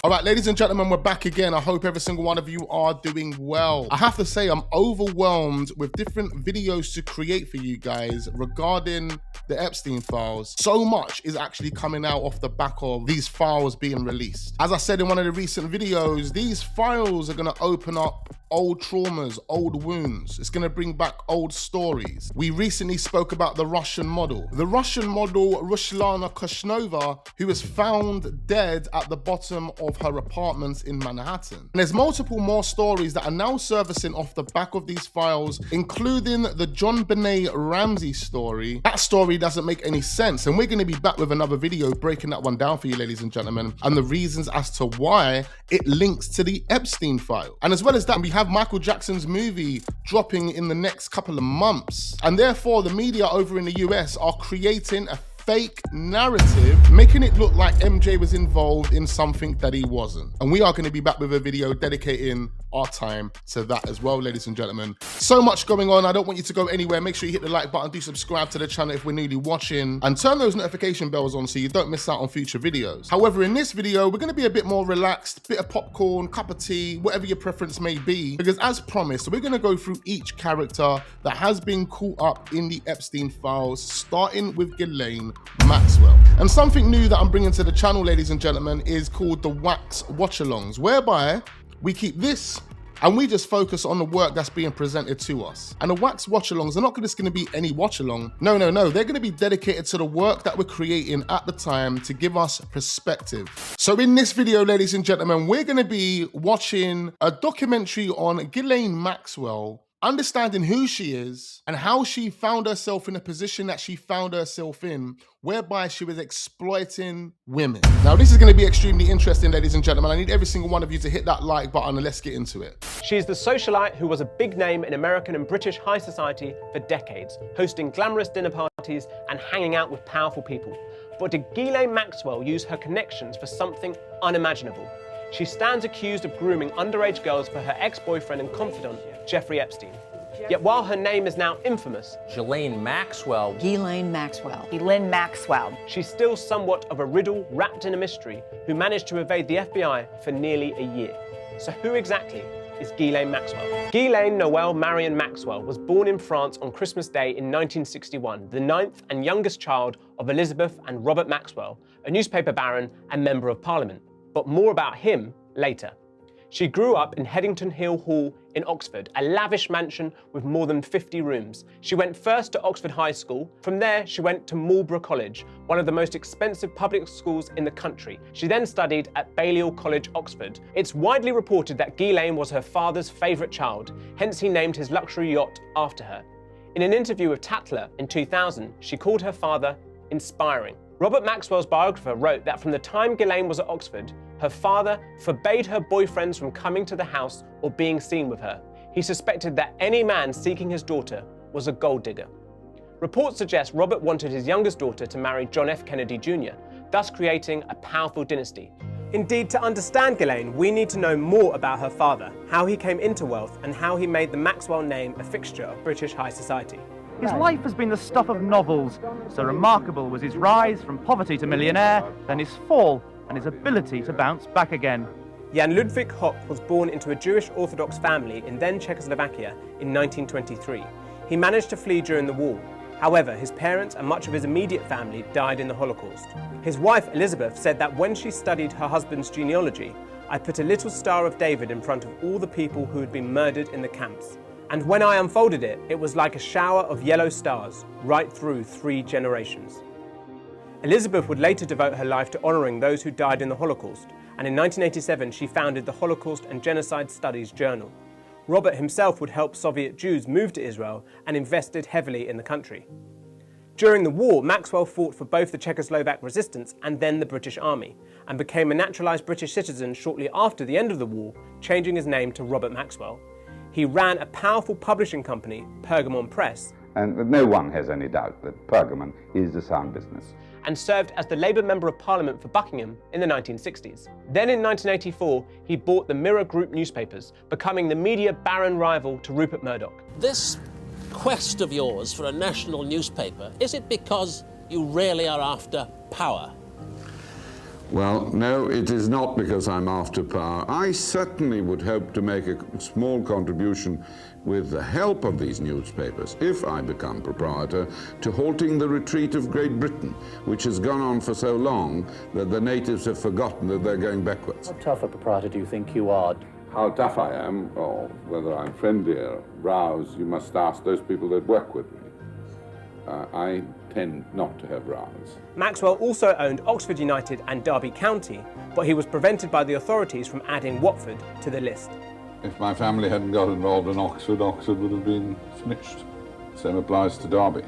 All right, ladies and gentlemen, we're back again. I hope every single one of you are doing well. I have to say, I'm overwhelmed with different videos to create for you guys regarding the Epstein files. So much is actually coming out off the back of these files being released. As I said in one of the recent videos, these files are gonna open up old traumas, old wounds. It's gonna bring back old stories. We recently spoke about the Russian model. The Russian model, Rushlana Kushnova, who was found dead at the bottom of her apartment in Manhattan. And there's multiple more stories that are now surfacing off the back of these files, including the John Benet Ramsey story. That story doesn't make any sense, and we're gonna be back with another video breaking that one down for you, ladies and gentlemen, and the reasons as to why it links to the Epstein file. And as well as that, we have Michael Jackson's movie dropping in the next couple of months, and therefore the media over in the US are creating a fake narrative, making it look like MJ was involved in something that he wasn't. And we are going to be back with a video dedicating our time to that as well, ladies and gentlemen. So much going on. I don't want you to go anywhere. Make sure you hit the like button, do subscribe to the channel if we're newly watching, and turn those notification bells on so you don't miss out on future videos. However, in this video, we're going to be a bit more relaxed, bit of popcorn, cup of tea, whatever your preference may be, because as promised, we're going to go through each character that has been caught up in the Epstein files, starting with Ghislaine Maxwell. And something new that I'm bringing to the channel, ladies and gentlemen, is called the Wax Watch-Alongs, whereby we keep this and we just focus on the work that's being presented to us. And the Wax Watch-Alongs are not just going to be any watch-along. No. They're going to be dedicated to the work that we're creating at the time to give us perspective. So in this video, ladies and gentlemen, we're going to be watching a documentary on Ghislaine Maxwell, understanding who she is and how she found herself in a position that she found herself in, whereby she was exploiting women. Now, this is going to be extremely interesting, ladies and gentlemen. I need every single one of you to hit that like button and let's get into it. She's the socialite who was a big name in American and British high society for decades, hosting glamorous dinner parties and hanging out with powerful people. But did Ghislaine Maxwell use her connections for something unimaginable? She stands accused of grooming underage girls for her ex-boyfriend and confidant, Jeffrey Epstein. Yet while her name is now infamous, Ghislaine Maxwell. Ghislaine Maxwell. Ghislaine Maxwell. she's still somewhat of a riddle wrapped in a mystery who managed to evade the FBI for nearly a year. So who exactly is Ghislaine Maxwell? Ghislaine Noël Marion Maxwell was born in France on Christmas Day in 1961, the 9th and youngest child of Elizabeth and Robert Maxwell, a newspaper baron and member of parliament. But more about him later. She grew up in Headington Hill Hall in Oxford, a lavish mansion with more than 50 rooms. She went first to Oxford High School. From there, she went to Marlborough College, one of the most expensive public schools in the country. She then studied at Balliol College, Oxford. It's widely reported that Ghislaine was her father's favourite child, hence he named his luxury yacht after her. In an interview with Tatler in 2000, she called her father inspiring. Robert Maxwell's biographer wrote that from the time Ghislaine was at Oxford, her father forbade her boyfriends from coming to the house or being seen with her. He suspected that any man seeking his daughter was a gold digger. Reports suggest Robert wanted his youngest daughter to marry John F. Kennedy Jr., thus creating a powerful dynasty. Indeed, to understand Ghislaine, we need to know more about her father, how he came into wealth, and how he made the Maxwell name a fixture of British high society. His life has been the stuff of novels. So remarkable was his rise from poverty to millionaire, then his fall and his ability to bounce back again. Jan Ludwig Hock was born into a Jewish Orthodox family in then Czechoslovakia in 1923. He managed to flee during the war. However, his parents and much of his immediate family died in the Holocaust. His wife, Elizabeth, said that when she studied her husband's genealogy, I put a little Star of David in front of all the people who had been murdered in the camps. And when I unfolded it, it was like a shower of yellow stars right through 3 generations. Elizabeth would later devote her life to honouring those who died in the Holocaust, and in 1987 she founded the Holocaust and Genocide Studies Journal. Robert himself would help Soviet Jews move to Israel and invested heavily in the country. During the war, Maxwell fought for both the Czechoslovak resistance and then the British Army, and became a naturalised British citizen shortly after the end of the war, changing his name to Robert Maxwell. He ran a powerful publishing company, Pergamon Press, and no one has any doubt that Pergamon is a sound business, and served as the Labour Member of Parliament for Buckingham in the 1960s. Then in 1984, he bought the Mirror Group newspapers, becoming the media baron rival to Rupert Murdoch. This quest of yours for a national newspaper, is it because you really are after power? Well, no, it is not because I'm after power. I certainly would hope to make a small contribution with the help of these newspapers, if I become proprietor, to halting the retreat of Great Britain, which has gone on for so long that the natives have forgotten that they're going backwards. How tough a proprietor do you think you are? How tough I am, or whether I'm friendly or roused, you must ask those people that work with me. I tend not to have rows. Maxwell also owned Oxford United and Derby County, but he was prevented by the authorities from adding Watford to the list. If my family hadn't got involved in Oxford, Oxford would have been finished. Same applies to Derby.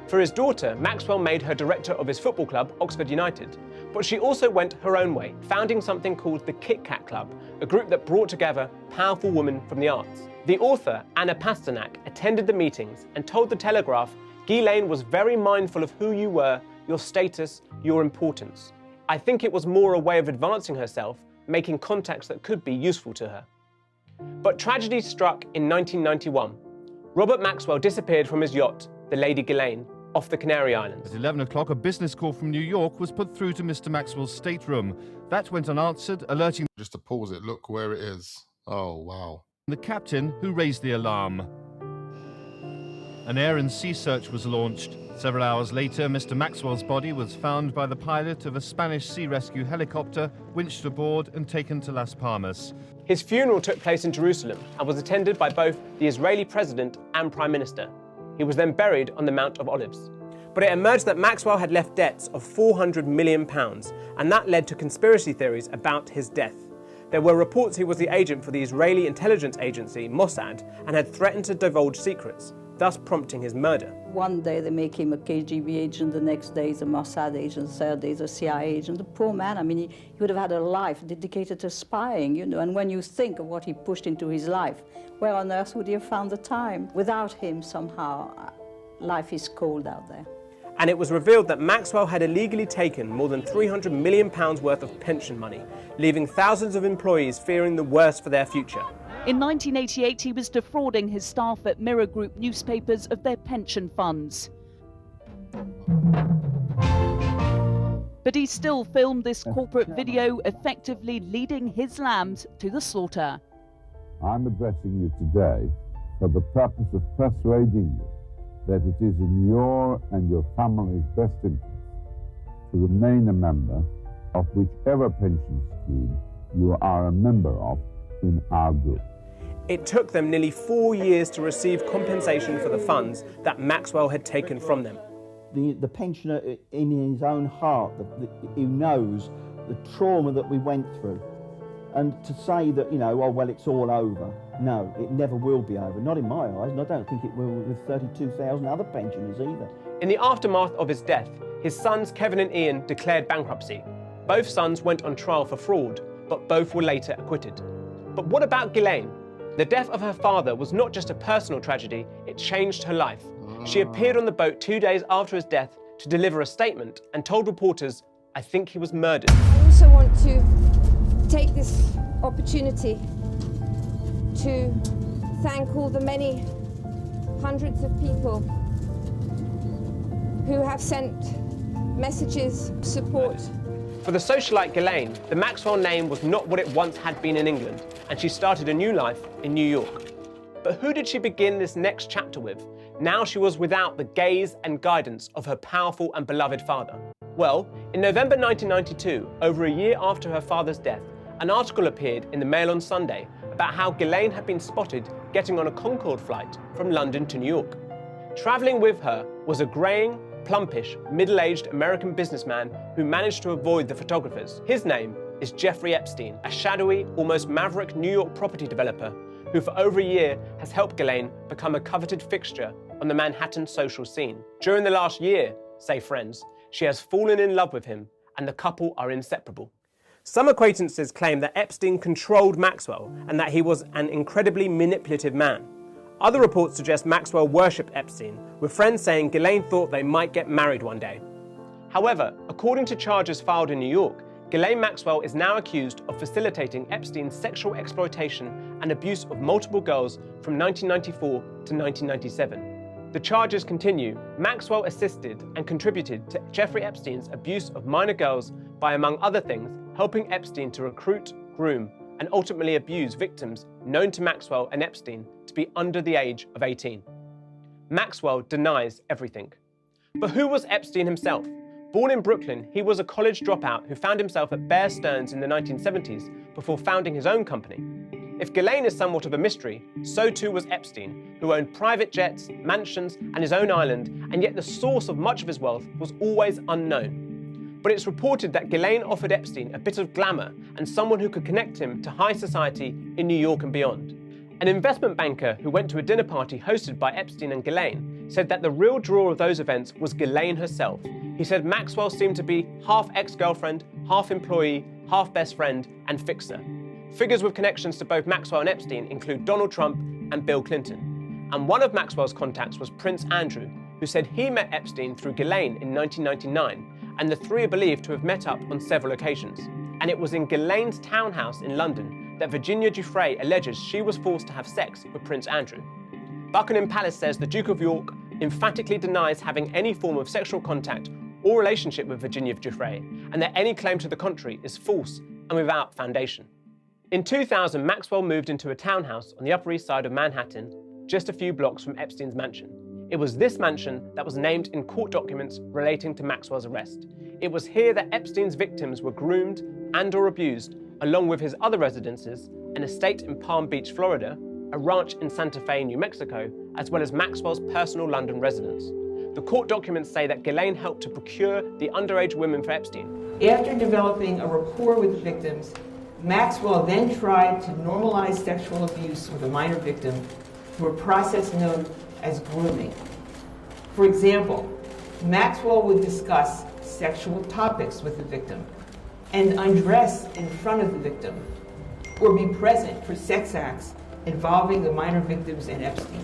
For his daughter, Maxwell made her director of his football club, Oxford United. But she also went her own way, founding something called the Kit Kat Club, a group that brought together powerful women from the arts. The author, Anna Pasternak, attended the meetings and told the Telegraph, "Ghislaine was very mindful of who you were, your status, your importance. I think it was more a way of advancing herself, making contacts that could be useful to her." But tragedy struck in 1991. Robert Maxwell disappeared from his yacht, the Lady Ghislaine, off the Canary Islands. At 11 o'clock, a business call from New York was put through to Mr. Maxwell's stateroom. That went unanswered, alerting Just to pause it, look where it is. Oh, wow. the captain, who raised the alarm. An air and sea search was launched. Several hours later, Mr. Maxwell's body was found by the pilot of a Spanish sea rescue helicopter, winched aboard and taken to Las Palmas. His funeral took place in Jerusalem and was attended by both the Israeli president and prime minister. He was then buried on the Mount of Olives. But it emerged that Maxwell had left debts of £400 million, and that led to conspiracy theories about his death. There were reports he was the agent for the Israeli intelligence agency, Mossad, and had threatened to divulge secrets, thus prompting his murder. One day they make him a KGB agent, the next day he's a Mossad agent, the third day he's a CIA agent. The poor man, I mean, he would have had a life dedicated to spying, you know, and when you think of what he pushed into his life, where on earth would he have found the time? Without him, somehow, life is cold out there. And it was revealed that Maxwell had illegally taken more than £300 million worth of pension money, leaving thousands of employees fearing the worst for their future. In 1988, he was defrauding his staff at Mirror Group newspapers of their pension funds. But he still filmed this corporate video, effectively leading his lambs to the slaughter. I'm addressing you today for the purpose of persuading you that it is in your and your family's best interest to remain a member of whichever pension scheme you are a member of in our group. It took them nearly 4 years to receive compensation for the funds that Maxwell had taken from them. The pensioner in his own heart, who knows the trauma that we went through. And to say that, you know, oh, well, it's all over. No, it never will be over. Not in my eyes, and I don't think it will with 32,000 other pensioners either. In the aftermath of his death, his sons Kevin and Ian declared bankruptcy. Both sons went on trial for fraud, but both were later acquitted. But what about Ghislaine? The death of her father was not just a personal tragedy, it changed her life. She appeared on the boat 2 days after his death to deliver a statement and told reporters, "I think he was murdered." I also want to take this opportunity to thank all the many hundreds of people who have sent messages of support. For the socialite Ghislaine, the Maxwell name was not what it once had been in England, and she started a new life in New York. But who did she begin this next chapter with? Now she was without the gaze and guidance of her powerful and beloved father. Well, in November 1992, over a year after her father's death, an article appeared in the Mail on Sunday about how Ghislaine had been spotted getting on a Concorde flight from London to New York. Travelling with her was a greying, plumpish, middle-aged American businessman who managed to avoid the photographers. His name is Jeffrey Epstein, a shadowy, almost maverick New York property developer who for over a year has helped Ghislaine become a coveted fixture on the Manhattan social scene. During the last year, say friends, she has fallen in love with him and the couple are inseparable. Some acquaintances claim that Epstein controlled Maxwell and that he was an incredibly manipulative man. Other reports suggest Maxwell worshipped Epstein, with friends saying Ghislaine thought they might get married one day. However, according to charges filed in New York, Ghislaine Maxwell is now accused of facilitating Epstein's sexual exploitation and abuse of multiple girls from 1994 to 1997. The charges continue. Maxwell assisted and contributed to Jeffrey Epstein's abuse of minor girls by, among other things, helping Epstein to recruit, groom, and ultimately abuse victims known to Maxwell and Epstein to be under the age of 18. Maxwell denies everything. But who was Epstein himself? Born in Brooklyn, he was a college dropout who found himself at Bear Stearns in the 1970s before founding his own company. If Ghislaine is somewhat of a mystery, so too was Epstein, who owned private jets, mansions, and his own island, and yet the source of much of his wealth was always unknown. But it's reported that Ghislaine offered Epstein a bit of glamour and someone who could connect him to high society in New York and beyond. An investment banker who went to a dinner party hosted by Epstein and Ghislaine said that the real draw of those events was Ghislaine herself. He said Maxwell seemed to be half ex-girlfriend, half employee, half best friend, and fixer. Figures with connections to both Maxwell and Epstein include Donald Trump and Bill Clinton. And one of Maxwell's contacts was Prince Andrew, who said he met Epstein through Ghislaine in 1999, and the three are believed to have met up on several occasions. And it was in Ghislaine's townhouse in London that Virginia Giuffre alleges she was forced to have sex with Prince Andrew. Buckingham Palace says the Duke of York emphatically denies having any form of sexual contact or relationship with Virginia Giuffre, and that any claim to the contrary is false and without foundation. In 2000, Maxwell moved into a townhouse on the Upper East Side of Manhattan, just a few blocks from Epstein's mansion. It was this mansion that was named in court documents relating to Maxwell's arrest. It was here that Epstein's victims were groomed and/or abused, along with his other residences, an estate in Palm Beach, Florida, a ranch in Santa Fe, New Mexico, as well as Maxwell's personal London residence. The court documents say that Ghislaine helped to procure the underage women for Epstein. After developing a rapport with the victims, Maxwell then tried to normalize sexual abuse with a minor victim through a process known as grooming. For example, Maxwell would discuss sexual topics with the victim and undress in front of the victim, or be present for sex acts involving the minor victims and Epstein.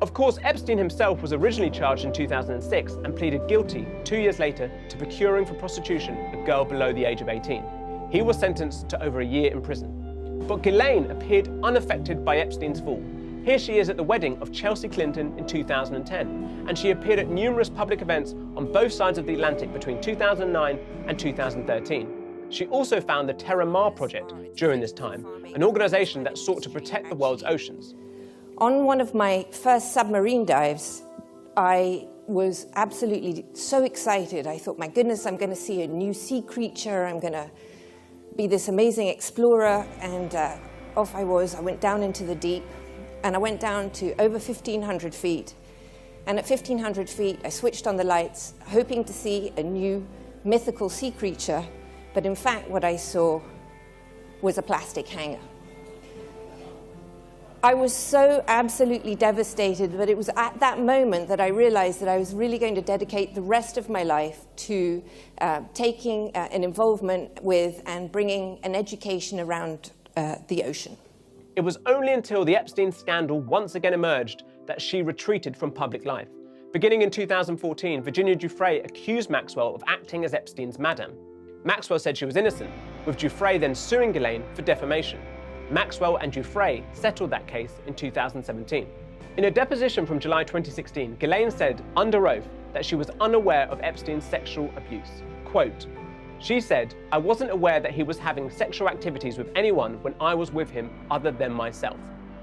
Of course, Epstein himself was originally charged in 2006 and pleaded guilty 2 years later to procuring for prostitution a girl below the age of 18. He was sentenced to over a year in prison. But Ghislaine appeared unaffected by Epstein's fall. Here she is at the wedding of Chelsea Clinton in 2010, and she appeared at numerous public events on both sides of the Atlantic between 2009 and 2013. She also found the Terra Mar Project during this time, an organisation that sought to protect the world's oceans. On one of my first submarine dives, I was absolutely so excited. I thought, my goodness, I'm going to see a new sea creature. I'm going to be this amazing explorer. And off I was. I went down into the deep, and I went down to over 1,500 feet. And at 1,500 feet, I switched on the lights, hoping to see a new mythical sea creature. But in fact, what I saw was a plastic hanger. I was so absolutely devastated, but it was at that moment that I realized that I was really going to dedicate the rest of my life to taking an involvement with and bringing an education around the ocean. It was only until the Epstein scandal once again emerged that she retreated from public life. Beginning in 2014, Virginia Giuffre accused Maxwell of acting as Epstein's madam. Maxwell said she was innocent, with Giuffre then suing Ghislaine for defamation. Maxwell and Giuffre settled that case in 2017. In a deposition from July 2016, Ghislaine said under oath that she was unaware of Epstein's sexual abuse. Quote, she said, "I wasn't aware that he was having sexual activities with anyone when I was with him other than myself."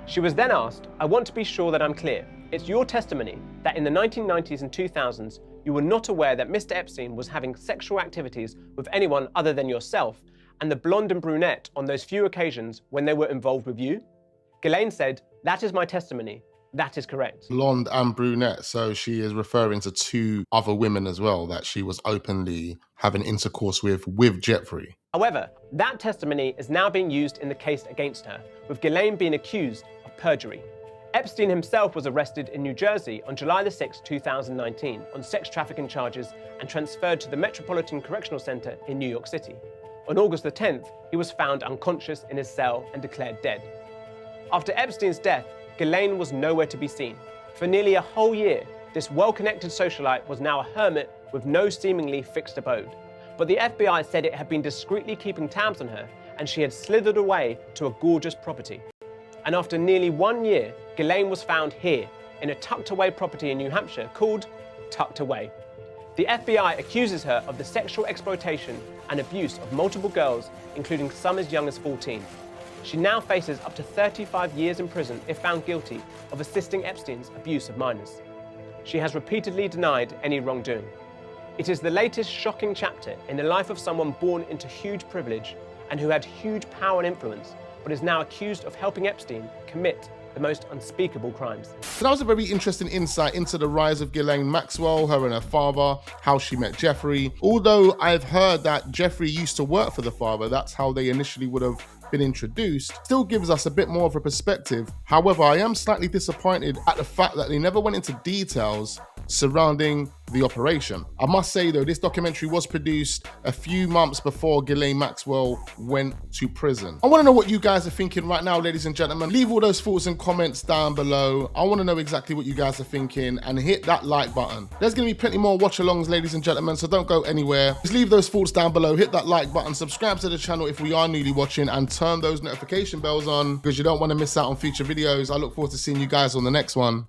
She was then asked, "I want to be sure that I'm clear. It's your testimony that in the 1990s and 2000s, you were not aware that Mr. Epstein was having sexual activities with anyone other than yourself, and the blonde and brunette on those few occasions when they were involved with you?" Ghislaine said, "That is my testimony. That is correct." Blonde and brunette, so she is referring to two other women as well that she was openly having intercourse with Jeffrey. However, that testimony is now being used in the case against her, with Ghislaine being accused of perjury. Epstein himself was arrested in New Jersey on July 6, 2019 on sex trafficking charges and transferred to the Metropolitan Correctional Center in New York City. On August 10th, he was found unconscious in his cell and declared dead. After Epstein's death, Ghislaine was nowhere to be seen. For nearly a whole year, this well-connected socialite was now a hermit with no seemingly fixed abode. But the FBI said it had been discreetly keeping tabs on her, and she had slithered away to a gorgeous property. And after nearly 1 year, Ghislaine was found here, in a tucked-away property in New Hampshire called Tucked Away. The FBI accuses her of the sexual exploitation and abuse of multiple girls, including some as young as 14. She now faces up to 35 years in prison if found guilty of assisting Epstein's abuse of minors. She has repeatedly denied any wrongdoing. It is the latest shocking chapter in the life of someone born into huge privilege and who had huge power and influence, but is now accused of helping Epstein commit the most unspeakable crimes. So that was a very interesting insight into the rise of GHISLAINE Maxwell, her and her father, how she met Jeffrey. Although I've heard that Jeffrey used to work for the father, that's how they initially would have been introduced, still gives us a bit more of a perspective. However, I am slightly disappointed at the fact that they never went into details surrounding the operation. I must say though, this documentary was produced a few months before GHISLAINE Maxwell went to prison. I want to know what you guys are thinking right now, ladies and gentlemen. Leave all those thoughts and comments down below. I want to know exactly what you guys are thinking, and hit that like button. There's going to be plenty more watch-alongs, ladies and gentlemen, so don't go anywhere. Just leave those thoughts down below, hit that like button, subscribe to the channel if we are newly watching, and turn those notification bells on because you don't want to miss out on future videos. I look forward to seeing you guys on the next one.